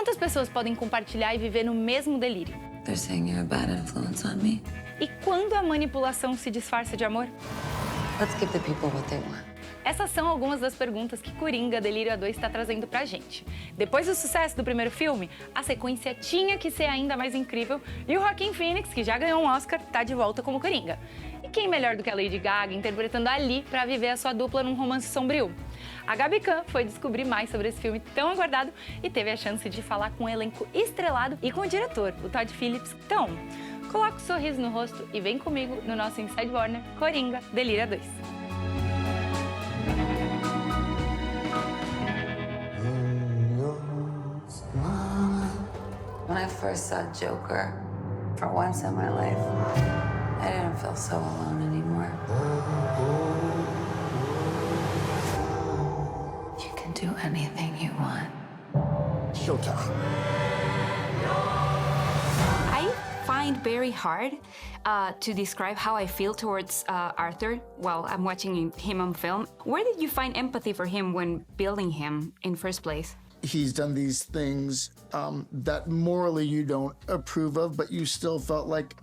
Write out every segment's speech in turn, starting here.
Quantas pessoas podem compartilhar e viver no mesmo delírio? They're saying you're a bad influence on me. E quando a manipulação se disfarça de amor? Let's give the people what they want. Essas são algumas das perguntas que Coringa, Delírio A2 está trazendo pra gente. Depois do sucesso do primeiro filme, a sequência tinha que ser ainda mais incrível e o Joaquin Phoenix, que já ganhou um Oscar, tá de volta como Coringa. E quem melhor do que a Lady Gaga interpretando Ali pra viver a sua dupla num romance sombrio? A Gabi foi descobrir mais sobre esse filme tão aguardado e teve a chance de falar com um elenco estrelado e com o diretor, o Todd Phillips. Então, coloca o sorriso no rosto e vem comigo no nosso Inside Warner Coringa, Delírio A2. When I first saw Joker, for once in my life, I didn't feel so alone anymore. You can do anything you want. Showtime. I find very hard to describe how I feel towards Arthur while I'm watching him on film. Where did you find empathy for him when building him in first place? He's done these things that morally you don't approve of, but you still felt like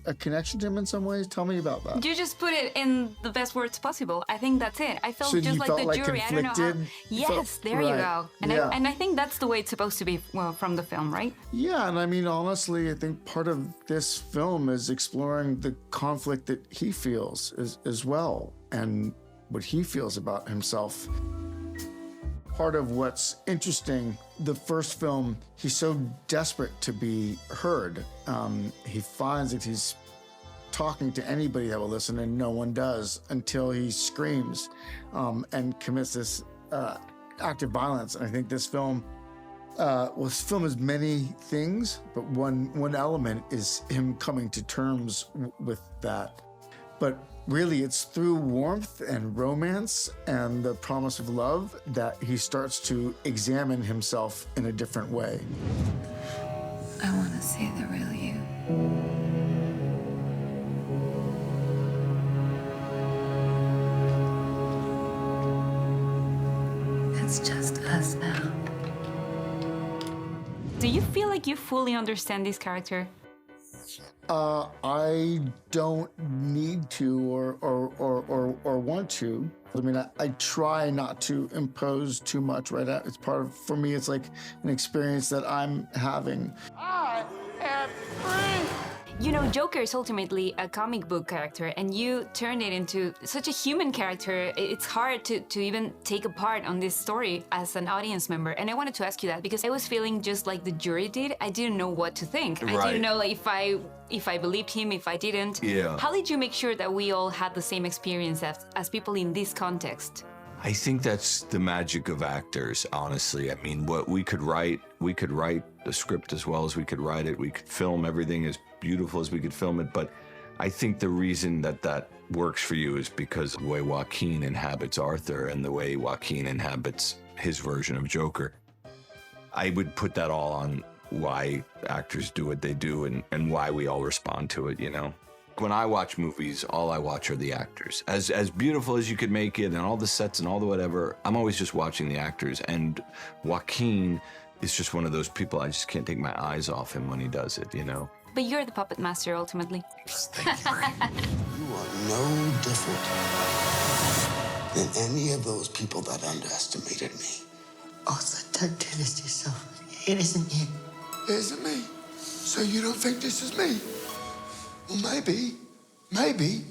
a connection to him in some ways. Tell me about that. You just put it in the best words possible. I think that's it. I felt So just you like felt the like jury. I don't know how. conflicted? Yes, Felt- there you right. go. And, Yeah. I think that's the way it's supposed to be from the film, right? Yeah, and I mean, honestly, I think part of this film is exploring the conflict that he feels as well, and what he feels about himself. Part of what's interesting, the first film, he's so desperate to be heard. He finds that he's talking to anybody that will listen, and no one does until he screams and commits this act of violence. And I think this film, this film is many things, but one element is him coming to terms with that. But really, it's through warmth and romance and the promise of love that he starts to examine himself in a different way. I want to see the real you. It's just us now. Do you feel like you fully understand this character? I don't need to or want to. I mean, I try not to impose too much, right? It's part of, for me, it's like an experience that I'm having. I am free! You know, Joker is ultimately a comic book character, and you turned it into such a human character. It's hard to even take a part on this story as an audience member. And I wanted to ask you that because I was feeling just like the jury did. I didn't know what to think. Right. I didn't know like, if I believed him, if I didn't. Yeah. How did you make sure that we all had the same experience as people in this context? I think that's the magic of actors, honestly. I mean, what we could write the script as well as we could write it. We could film everything as beautiful as we could film it. But I think the reason that works for you is because the way Joaquin inhabits Arthur and the way Joaquin inhabits his version of Joker. I would put that all on why actors do what they do and why we all respond to it, you know? When I watch movies, all I watch are the actors. As beautiful as you could make it and all the sets and all the whatever, I'm always just watching the actors. And Joaquin is just one of those people, I just can't take my eyes off him when he does it, you know? But you're the puppet master, ultimately. Thank you. You are no different than any of those people that underestimated me. Also, don't do this to yourself. It isn't you. It isn't me. So you don't think this is me? Well, maybe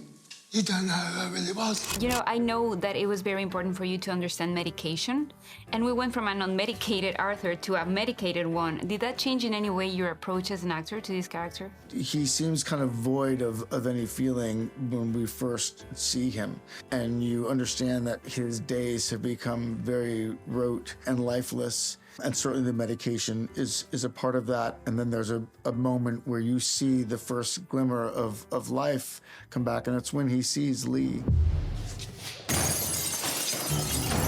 you don't know who I really was. You know, I know that it was very important for you to understand medication, and we went from an unmedicated Arthur to a medicated one. Did that change in any way your approach as an actor to this character? He seems kind of void of any feeling when we first see him. And you understand that his days have become very rote and lifeless. And certainly the medication is a part of that. And then there's a moment where you see the first glimmer of life come back, and it's when he sees Lee.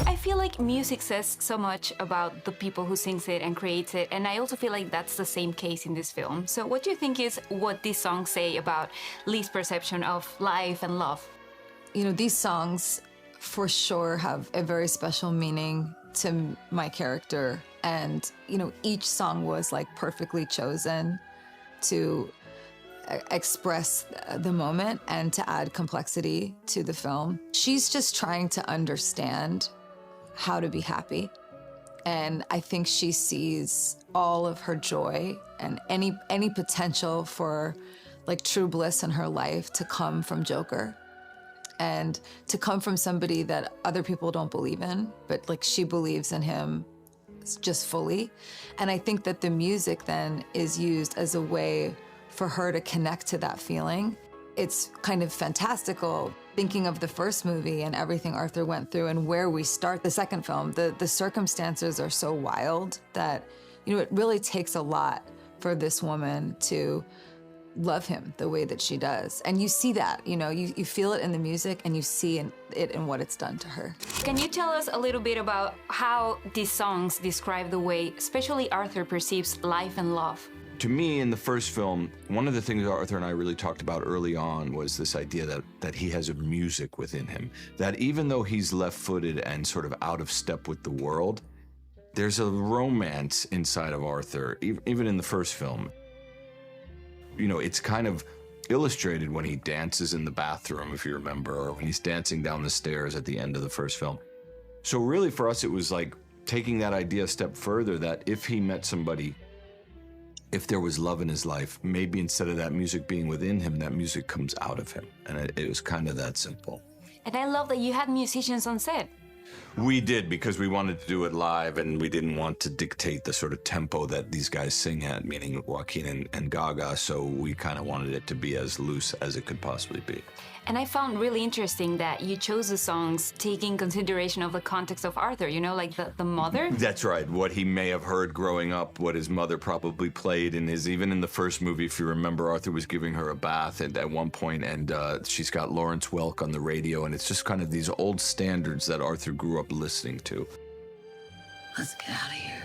I feel like music says so much about the people who sings it and creates it, and I also feel like that's the same case in this film. So what do you think is what these songs say about Lee's perception of life and love? You know, these songs for sure have a very special meaning to my character. And, you know, each song was like perfectly chosen to express the moment and to add complexity to the film. She's just trying to understand how to be happy. And I think she sees all of her joy and any potential for like true bliss in her life to come from Joker and to come from somebody that other people don't believe in, but like she believes in him just fully. And I think that the music then is used as a way for her to connect to that feeling. It's kind of fantastical thinking of the first movie and everything Arthur went through and where we start the second film. The circumstances are so wild that, you know, it really takes a lot for this woman to love him the way that she does. And you see that, you know, you feel it in the music and you see it in what it's done to her. Can you tell us a little bit about how these songs describe the way, especially Arthur, perceives life and love? To me, in the first film, one of the things Arthur and I really talked about early on was this idea that he has a music within him, that even though he's left-footed and sort of out of step with the world, there's a romance inside of Arthur, even in the first film. You know, it's kind of illustrated when he dances in the bathroom, if you remember, or when he's dancing down the stairs at the end of the first film. So really for us, it was like taking that idea a step further, that if he met somebody, if there was love in his life, maybe instead of that music being within him, that music comes out of him. And it was kind of that simple. And I love that you had musicians on set. We did, because we wanted to do it live and we didn't want to dictate the sort of tempo that these guys sing at, meaning Joaquin and Gaga, so we kind of wanted it to be as loose as it could possibly be. And I found really interesting that you chose the songs taking consideration of the context of Arthur, you know, like the mother? That's right, what he may have heard growing up, what his mother probably played in his, even in the first movie, if you remember, Arthur was giving her a bath at one point, and she's got Lawrence Welk on the radio, and it's just kind of these old standards that Arthur grew up listening to. Let's get out of here.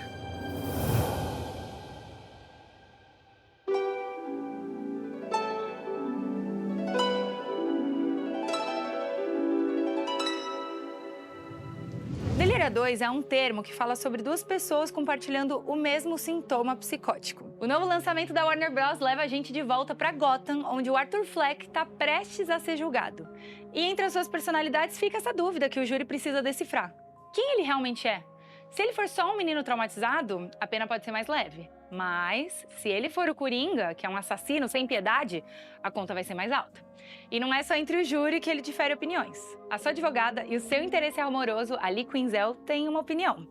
Delírio 2 é um termo que fala sobre duas pessoas compartilhando o mesmo sintoma psicótico. O novo lançamento da Warner Bros. Leva a gente de volta para Gotham, onde o Arthur Fleck está prestes a ser julgado. E entre as suas personalidades fica essa dúvida que o júri precisa decifrar. Quem ele realmente é? Se ele for só um menino traumatizado, a pena pode ser mais leve. Mas, se ele for o Coringa, que é um assassino sem piedade, a conta vai ser mais alta. E não é só entre o júri que ele difere opiniões. A sua advogada e o seu interesse amoroso, ali Quinzel, têm uma opinião.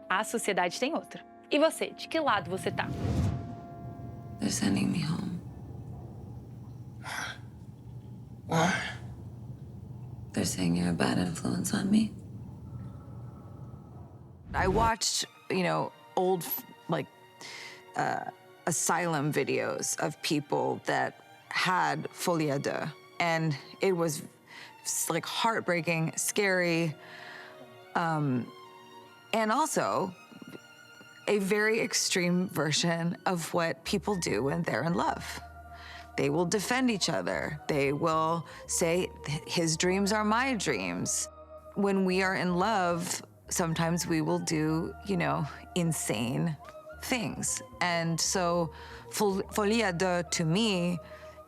A sociedade tem outra. E você, de que lado você tá? They're sending me home. Why? They're saying you're a bad influence on me. I watched, you know, old, like, asylum videos of people that had folie deux, and it was like heartbreaking, scary, and also a very extreme version of what people do when they're in love. They will defend each other. They will say, his dreams are my dreams. When we are in love, sometimes we will do, you know, insane things. And so folie deux to me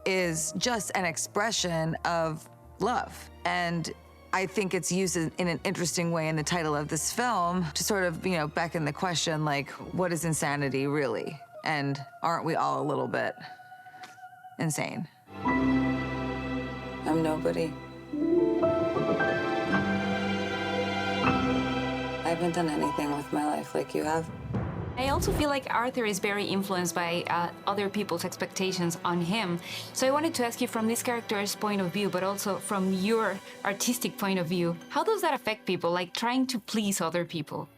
is just an expression of love. And I think it's used in an interesting way in the title of this film to sort of, you know, beckon the question, like, what is insanity really? And aren't we all a little bit insane? I'm nobody. I haven't done anything with my life like you have. I also feel like Arthur is very influenced by other people's expectations on him. So I wanted to ask you, from this character's point of view, but also from your artistic point of view, how does that affect people, like trying to please other people?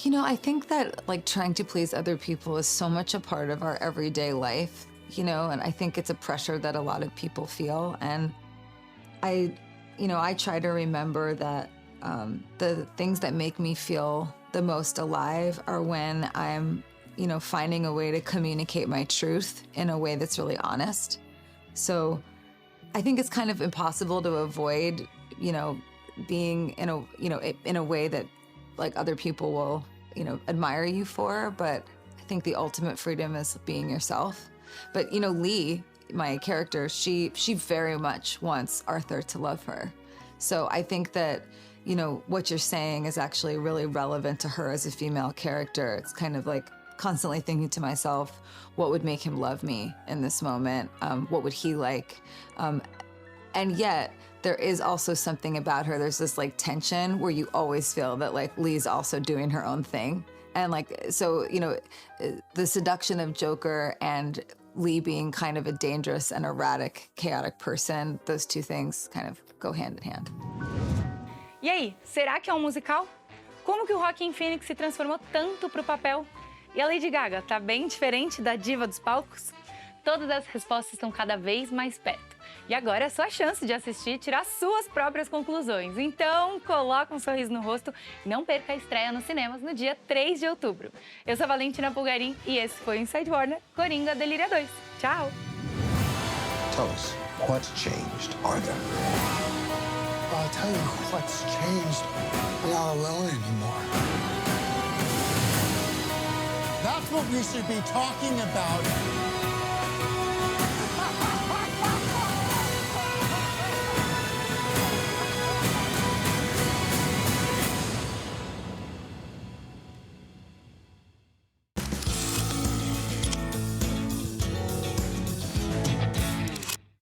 You know, I think that, like, trying to please other people is so much a part of our everyday life, you know, and I think it's a pressure that a lot of people feel. And I try to remember that the things that make me feel the most alive are when I'm, you know, finding a way to communicate my truth in a way that's really honest. So I think it's kind of impossible to avoid, you know, being in a way that, like, other people will admire you for, but I think the ultimate freedom is being yourself. But, Lee, my character, she very much wants Arthur to love her. So I think that, what you're saying is actually really relevant to her as a female character. It's kind of like constantly thinking to myself, what would make him love me in this moment? What would he like? And yet, there is also something about her. There's this like tension where you always feel that like Lee's also doing her own thing. And like, so, the seduction of Joker and Lee being kind of a dangerous and erratic, chaotic person, those two things kind of go hand in hand. E aí, será que é um musical? Como que o Joaquin Phoenix se transformou tanto pro papel? E a Lady Gaga tá bem diferente da diva dos palcos? Todas as respostas estão cada vez mais perto. E agora é sua chance de assistir e tirar suas próprias conclusões. Então, coloca um sorriso no rosto e não perca a estreia nos cinemas no dia 3 de outubro. Eu sou a Valentina Pulgarim e esse foi o Inside Warner, Coringa, Delírio 2. Tchau! Tell us, what's changed, Arthur? I'll tell you what's changed. I'm not alone anymore. That's what we should be talking about.